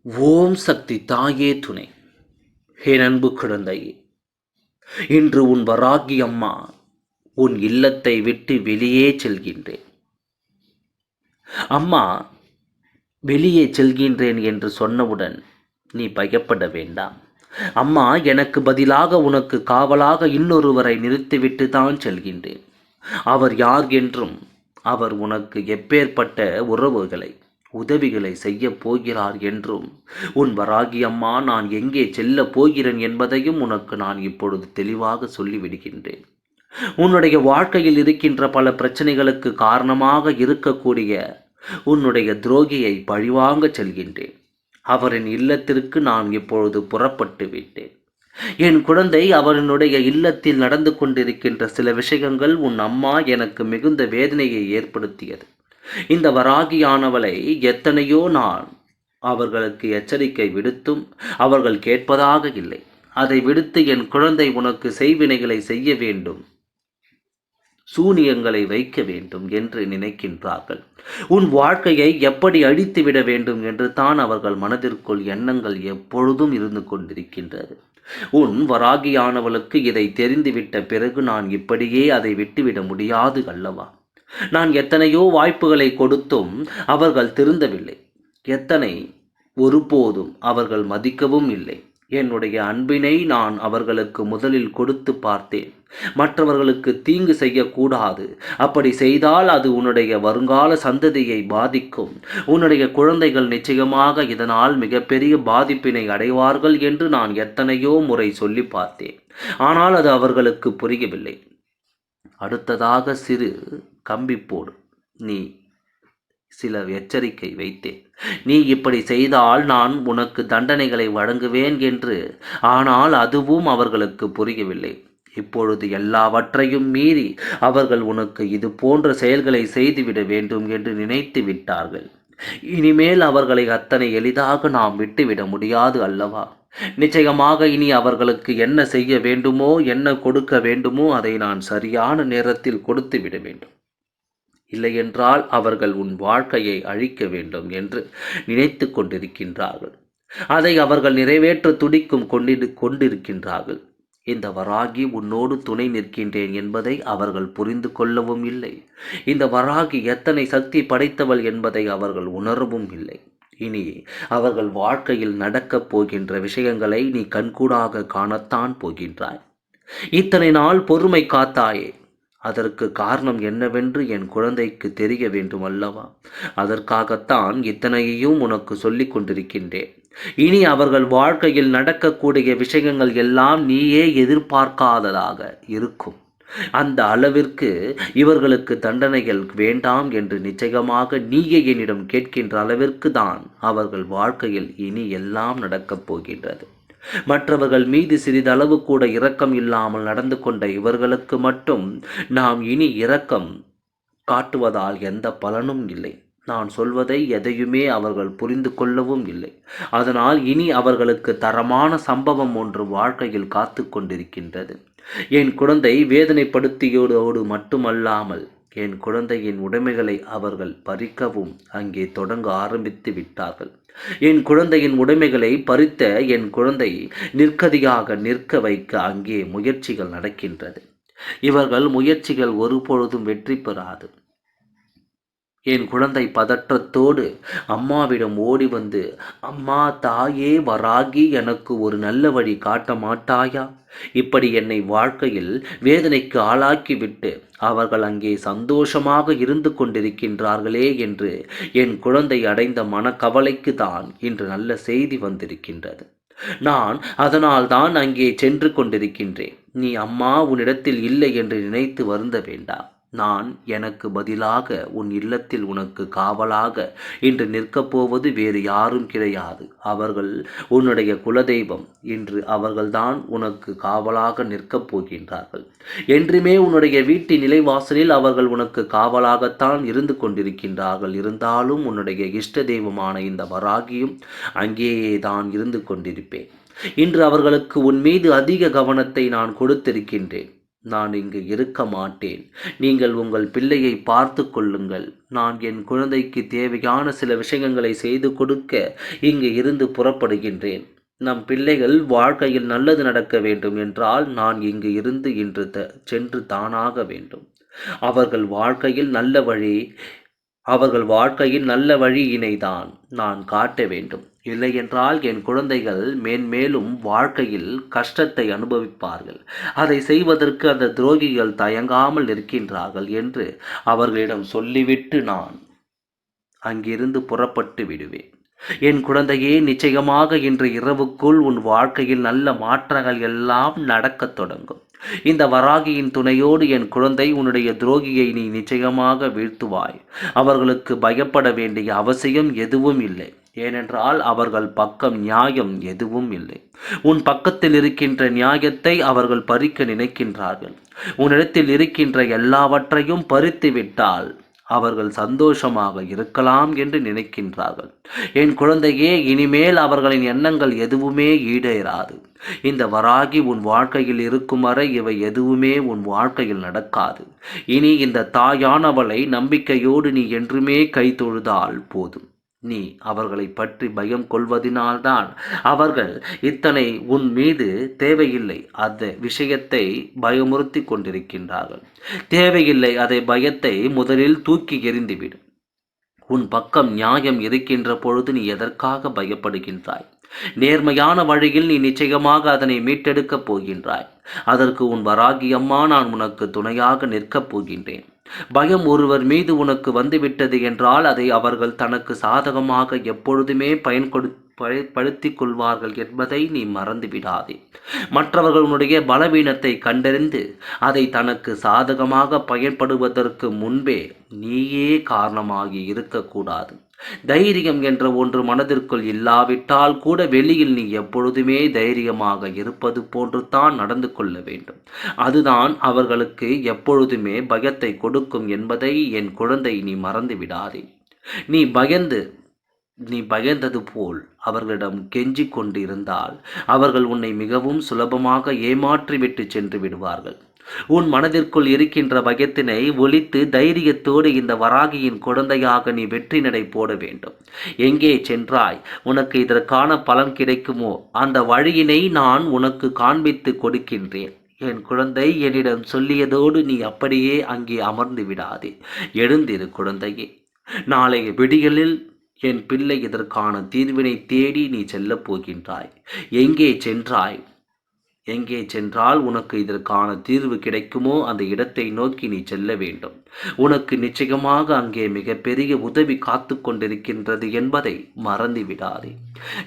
ஓம் சக்தி தாயே துணை. என் அன்பு குழந்தையே, இன்று உன் வராகி அம்மா உன் இல்லத்தை விட்டு வெளியே செல்கின்றேன். அம்மா வெளியே செல்கின்றேன் என்று சொன்னவுடன் நீ பயப்பட வேண்டாம். அம்மா எனக்கு பதிலாக உனக்கு காவலாக இன்னொருவரை நிறுத்திவிட்டு தான் செல்கின்றேன். அவர் யார் என்றும் அவர் உனக்கு எப்பேற்பட்ட உதவிகளை செய்ய போகிறார் என்றும் உன் வராகி அம்மா நான் எங்கே செல்ல போகிறேன் என்பதையும் உனக்கு நான் இப்பொழுது தெளிவாக சொல்லிவிடுகின்றேன். உன்னுடைய வாழ்க்கையில் இருக்கின்ற பல பிரச்சனைகளுக்கு காரணமாக இருக்கக்கூடிய உன்னுடைய துரோகியை பழிவாங்க செல்கின்றேன். அவரின் இல்லத்திற்கு நான் இப்பொழுது புறப்பட்டு விட்டேன். என் குழந்தை, அவனுடைய இல்லத்தில் நடந்து கொண்டிருக்கின்ற சில விஷயங்கள் உன் அம்மா எனக்கு மிகுந்த வேதனையை ஏற்படுத்தியது. இந்த வராகியானவளை எத்தனையோ நான் அவர்களுக்கு எச்சரிக்கை விடுத்தும் அவர்கள் கேட்பதாக இல்லை. அதை விடுத்து என் குழந்தை உனக்கு செய்வினைகளை செய்ய வேண்டும், சூனியங்களை வைக்க வேண்டும் என்று நினைக்கின்றார்கள். உன் வாழ்க்கையை எப்படி அழித்துவிட வேண்டும் என்று தான் அவர்கள் மனதிற்குள் எண்ணங்கள் எப்பொழுதும் இருந்து கொண்டிருக்கின்றது. உன் வராகியானவளுக்கு இதை தெரிந்துவிட்ட பிறகு நான் இப்படியே அதை விட்டுவிட முடியாது அல்லவா? நான் எத்தனையோ வாய்ப்புகளை கொடுத்தும் அவர்கள் திருந்தவில்லை. ஒருபோதும் அவர்கள் மதிக்கவும் இல்லை. என்னுடைய அன்பினை நான் அவர்களுக்கு முதலில் கொடுத்து பார்த்தேன். மற்றவர்களுக்கு தீங்கு செய்யக்கூடாது, அப்படி செய்தால் அது உன்னுடைய வருங்கால சந்ததியை பாதிக்கும், உன்னுடைய குழந்தைகள் நிச்சயமாக இதனால் மிகப்பெரிய பாதிப்பினை அடைவார்கள் என்று நான் எத்தனையோ முறை சொல்லி பார்த்தேன். ஆனால் அது அவர்களுக்கு புரியவில்லை. அடுத்ததாக சிறு கம்பி போடு, நீ சில எச்சரிக்கை வைத்தேன். நீ இப்படி செய்தால் நான் உனக்கு தண்டனைகளை வழங்குவேன் என்று. ஆனால் அதுவும் அவர்களுக்கு புரியவில்லை. இப்பொழுது எல்லாவற்றையும் மீறி அவர்கள் உனக்கு இது போன்ற செயல்களை செய்துவிட வேண்டும் என்று நினைத்து விட்டார்கள். இனிமேல் அவர்களை அத்தனை எளிதாக நாம் விட்டுவிட முடியாது அல்லவா? நிச்சயமாக இனி அவர்களுக்கு என்ன செய்ய வேண்டுமோ, என்ன கொடுக்க வேண்டுமோ அதை நான் சரியான நேரத்தில் கொடுத்து விட வேண்டும். இல்லையென்றால் அவர்கள் உன் வாழ்க்கையை அழிக்க வேண்டும் என்று நினைத்து கொண்டிருக்கின்றார்கள். அதை அவர்கள் நிறைவேற்ற துடிக்கும் கொண்டிருக்கின்றார்கள். இந்த வராகி உன்னோடு துணை நிற்கின்றேன் என்பதை அவர்கள் புரிந்து கொள்ளவும் இல்லை. இந்த வராகி எத்தனை சக்தி படைத்தவள் என்பதை அவர்கள் உணரவும் இல்லை. இனி அவர்கள் வாழ்க்கையில் நடக்கப் போகின்ற விஷயங்களை நீ கண்கூடாக காணத்தான் போகின்றாய். இத்தனை நாள் பொறுமை காத்தாயே, அதற்கு காரணம் என்னவென்று என் குழந்தைக்கு தெரிய வேண்டும் அல்லவா? அதற்காகத்தான் இத்தனையையும் உனக்கு சொல்லிக் கொண்டிருக்கின்றேன். இனி அவர்கள் வாழ்க்கையில் நடக்கக்கூடிய விஷயங்கள் எல்லாம் நீயே எதிர்பார்க்காததாக இருக்கும். அந்த அளவிற்கு இவர்களுக்கு தண்டனைகள் வேண்டாம் என்று நிச்சயமாக நீயே என்னிடம் கேட்கின்ற அளவிற்கு தான் அவர்கள் வாழ்க்கையில் இனி எல்லாம் நடக்கப் போகின்றது. மற்றவர்கள் மீது சிறிதளவு கூட இரக்கம் இல்லாமல் நடந்து கொண்ட இவர்களுக்கு மட்டும் நாம் இனி இரக்கம் காட்டுவதால் எந்த பலனும் இல்லை. நான் சொல்வதை எதையுமே அவர்கள் புரிந்து கொள்ளவும் இல்லை. அதனால் இனி அவர்களுக்கு தரமான சம்பவம் ஒன்று வாழ்க்கையில் காத்து கொண்டிருக்கின்றது. என் குழந்தை வேதனைப்படுத்தியோடு மட்டுமல்லாமல் என் குழந்தையின் உடைமைகளை அவர்கள் பறிக்கவும் அங்கே தொடங்க ஆரம்பித்து விட்டார்கள். என் குழந்தையின் உடைமைகளை பறித்த என் குழந்தை நிற்கதியாக நிற்க வைக்க அங்கே முயற்சிகள் நடக்கின்றது. இவர்கள் முயற்சிகள் ஒருபொழுதும் வெற்றி பெறாது. என் குழந்தை பதற்றத்தோடு அம்மாவிடம் ஓடி வந்து, அம்மா தாயே வராகி, எனக்கு ஒரு நல்ல வழி காட்ட மாட்டாயா? இப்படி என்னை வாழ்க்கையில் வேதனைக்கு ஆளாக்கிவிட்டு அவர்கள் அங்கே சந்தோஷமாக இருந்து கொண்டிருக்கின்றார்களே என்று என் குழந்தை அடைந்த மனக்கவலைக்கு தான் இன்று நல்ல செய்தி வந்திருக்கின்றது. நான் அதனால் தான் அங்கே சென்று கொண்டிருக்கின்றேன். நீ அம்மா உன்னிடத்தில் இல்லை என்று நினைத்து வருந்த வேண்டாம். நான் எனக்கு பதிலாக உன் இல்லத்தில் உனக்கு காவலாக இன்று நிற்கப் போவது வேறு யாரும் கிடையாது. அவர்கள் உன்னுடைய குலதெய்வம். இன்று அவர்கள்தான் உனக்கு காவலாக நிற்கப் போகின்றார்கள். என்றுமே உன்னுடைய வீட்டின் நிலைவாசலில் அவர்கள் உனக்கு காவலாகத்தான் இருந்து கொண்டிருக்கின்றார்கள். இருந்தாலும் உன்னுடைய இஷ்ட தெய்வமான இந்த வராகியும் அங்கேயே தான் இருந்து கொண்டிருப்பேன். இன்று அவர்களுக்கு உன் மீது அதிக கவனத்தை நான் கொடுத்திருக்கின்றேன். நான் இங்கு இருக்க மாட்டேன். நீங்கள் உங்கள் பிள்ளையை பார்த்து கொள்ளுங்கள். நான் என் குழந்தைக்கு தேவையான சில விஷயங்களை செய்து கொடுக்க இங்கு இருந்து புறப்படுகின்றேன். நம் பிள்ளைகள் வாழ்க்கையில் நல்லது நடக்க வேண்டும் என்றால் நான் இங்கு இருந்து இன்று சென்று தானாக வேண்டும். அவர்கள் வாழ்க்கையில் நல்ல வழி அவர்கள் வாழ்க்கையில் நல்ல வழியினைதான் நான் காட்ட வேண்டும். இல்லையென்றால் என் குழந்தைகள் மேன்மேலும் வாழ்க்கையில் கஷ்டத்தை அனுபவிப்பார்கள். அதை செய்வதற்கு அந்த துரோகிகள் தயங்காமல் நிற்கின்றார்கள் என்று அவர்களிடம் சொல்லிவிட்டு நான் அங்கிருந்து புறப்பட்டு விடுவேன். என் குழந்தையே, நிச்சயமாக இன்று இரவுக்குள் உன் வாழ்க்கையில் நல்ல மாற்றங்கள் எல்லாம் நடக்கத் தொடங்கும். இந்த வராகியின் துணையோடு என் குழந்தை, உன்னுடைய துரோகியை நீ நிச்சயமாக வீழ்த்துவாய். அவர்களுக்கு பயப்பட வேண்டிய அவசியம் எதுவும் இல்லை. ஏனென்றால் அவர்கள் பக்கம் நியாயம் எதுவும் இல்லை. உன் பக்கத்தில் இருக்கின்ற நியாயத்தை அவர்கள் பறிக்க நினைக்கின்றார்கள். உன்னிடத்தில் இருக்கின்ற எல்லாவற்றையும் பறித்து விட்டால் அவர்கள் சந்தோஷமாக இருக்கலாம் என்று நினைக்கின்றார்கள். என் குழந்தையே, இனிமேல் அவர்களின் எண்ணங்கள் எதுவுமே ஈடேறாது. இந்த வராகி உன் வாழ்க்கையில் இருக்கும் வரை இவை எதுவுமே உன் வாழ்க்கையில் நடக்காது. இனி இந்த தாயானவளை நம்பிக்கையோடு நீ என்றுமே கை தொழுதால் போதும். நீ அவர்களை பற்றி பயம் கொள்வதினால்தான் அவர்கள் இத்தனை உன் மீது தேவையில்லை அந்த விஷயத்தை பயமுறுத்தி கொண்டிருக்கின்றார்கள். தேவையில்லை அதை பயத்தை முதலில் தூக்கி எறிந்துவிடு. உன் பக்கம் நியாயம் இருக்கின்ற பொழுது நீ எதற்காக பயப்படுகின்றாய்? நேர்மையான வழியில் நீ நிச்சயமாக அதனை மீட்டெடுக்கப் போகின்றாய். அதற்கு உன் வராகி அம்மா நான் உனக்கு துணையாக நிற்கப் போகின்றேன். பயம் ஒருவர் மீது உனக்கு வந்துவிட்டது என்றால் அதை அவர்கள் தனக்கு சாதகமாக எப்பொழுதுமே பயன்படுத்தி கொள்வார்கள் என்பதை நீ மறந்து விடாதே. மற்றவர்களுடைய பலவீனத்தை கண்டறிந்து அதை தனக்கு சாதகமாக பயன்படுவதற்கு முன்பே நீயே காரணமாகி இருக்கக்கூடாது. தைரியம் என்ற ஒன்று மனதிற்குள் இல்லாவிட்டால் கூட வெளியில் நீ எப்பொழுதுமே தைரியமாக இருப்பது போன்று தான் நடந்து கொள்ள வேண்டும். அதுதான் அவர்களுக்கு எப்பொழுதுமே பயத்தை கொடுக்கும் என்பதை என் குழந்தை நீ மறந்து விடாதே. நீ பயந்தது போல் அவர்களிடம் கெஞ்சிக் கொண்டு இருந்தால் அவர்கள் உன்னை மிகவும் சுலபமாக ஏமாற்றிவிட்டு சென்று விடுவார்கள். உன் மனதிற்குள் இருக்கின்ற பயத்தினை ஒழித்து தைரியத்தோடு இந்த வராகியின் குழந்தையாக நீ வெற்றி நடை போட வேண்டும். எங்கே சென்றாய்? உனக்கு இதற்கான பலன் கிடைக்குமோ அந்த வழியினை நான் உனக்கு காண்பித்து கொடுக்கின்றேன். என் குழந்தை, என்னிடம் சொல்லியதோடு நீ அப்படியே அங்கே அமர்ந்து விடாதே. எழுந்திரு குழந்தையே. நாளைய விடியலில் என் பிள்ளை இதற்கான தீர்வினை தேடி நீ செல்லப் போகின்றாய். எங்கே சென்றால் உனக்கு இதற்கான தீர்வு கிடைக்குமோ அந்த இடத்தை நோக்கி நீ செல்ல வேண்டும். உனக்கு நிச்சயமாக அங்கே மிகப்பெரிய உதவி காத்து கொண்டிருக்கின்றது என்பதை மறந்து விடாதே.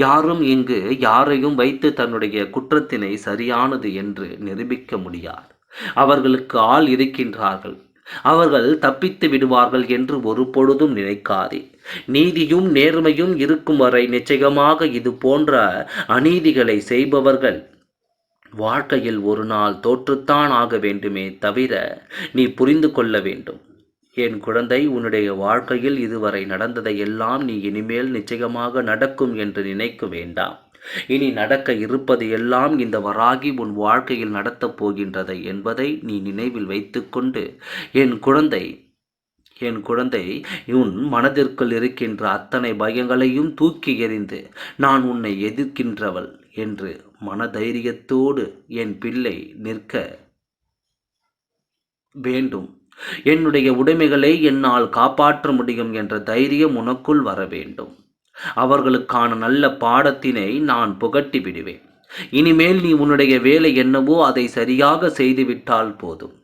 யாரும் இங்கு யாரையும் வைத்து தன்னுடைய குற்றத்தினை சரியானது என்று நிரூபிக்க முடியாது. அவர்களுக்கு ஆள் இருக்கின்றார்கள். அவர்கள் தப்பித்து விடுவார்கள் என்று ஒரு பொழுதும் நினைக்காதே. நீதியும் நேர்மையும் இருக்கும் வரை நிச்சயமாக இது போன்ற அநீதிகளை செய்பவர்கள் வாழ்க்கையில் ஒரு நாள் தோற்றுத்தான் ஆக வேண்டுமே தவிர நீ புரிந்து கொள்ள வேண்டும். என் குழந்தை, உன்னுடைய வாழ்க்கையில் இதுவரை நடந்ததை எல்லாம் நீ இனிமேல் நிச்சயமாக நடக்கும் என்று நினைக்க வேண்டாம். இனி நடக்க இருப்பது எல்லாம் இந்த வராகி உன் வாழ்க்கையில் நடத்தப் போகின்றது என்பதை நீ நினைவில் வைத்துக்கொண்டு என் குழந்தை உன் மனதிற்குள் இருக்கின்ற அத்தனை பயங்களையும் தூக்கி எறிந்து நான் உன்னை எதிர்க்கின்றவள் என்று மனதைரியத்தோடு என் பிள்ளை நிற்க வேண்டும். என்னுடைய உடைமைகளை என்னால் காப்பாற்ற முடியும் என்ற தைரியம் உனக்குள் வர வேண்டும். அவர்களுக்கான நல்ல பாடத்தினை நான் புகட்டி விடுவேன். இனிமேல் நீ உன்னுடைய வேலை என்னவோ அதை சரியாக செய்துவிட்டால் போதும்.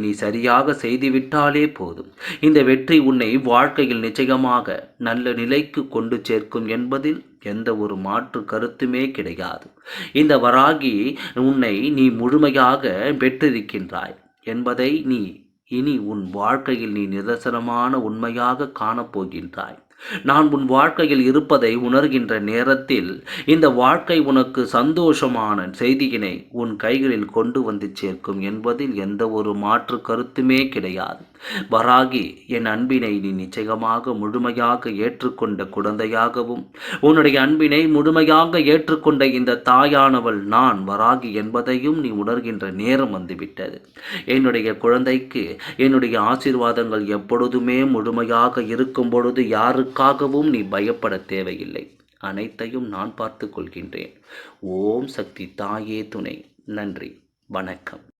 நீ சரியாக செய்துவிட்டாலே போதும். இந்த வெற்றி உன்னை வாழ்க்கையில் நிச்சயமாக நல்ல நிலைக்கு கொண்டு சேர்க்கும் என்பதில் எந்த ஒரு மாற்று கருத்துமே கிடையாது. இந்த வராகி உன்னை நீ முழுமையாக பெற்றிருக்கின்றாய் என்பதை நீ இனி உன் வாழ்க்கையில் நீ நிதர்சனமான உண்மையாக காணப்போகின்றாய். நான் உன் வாழ்க்கையில் இருப்பதை உணர்கின்ற நேரத்தில் இந்த வாழ்க்கை உனக்கு சந்தோஷமான செய்தியினை உன் கைகளில் கொண்டு வந்து சேர்க்கும் என்பதில் எந்த ஒரு மாற்று கருத்துமே கிடையாது. வராகி, என் அன்பினை நீ நிச்சயமாக முழுமையாக ஏற்றுக்கொண்ட குழந்தையாகவும், உன்னுடைய அன்பினை முழுமையாக ஏற்றுக்கொண்ட இந்த தாயானவள் நான் வராகி என்பதையும் நீ உணர்கின்ற நேரம் வந்துவிட்டது. என்னுடைய குழந்தைக்கு என்னுடைய ஆசீர்வாதங்கள் எப்பொழுதுமே முழுமையாக இருக்கும் பொழுது யாருக்காகவும் நீ பயப்பட தேவையில்லை. அனைத்தையும் நான் பார்த்து கொள்கின்றேன். ஓம் சக்தி தாயே துணை. நன்றி. வணக்கம்.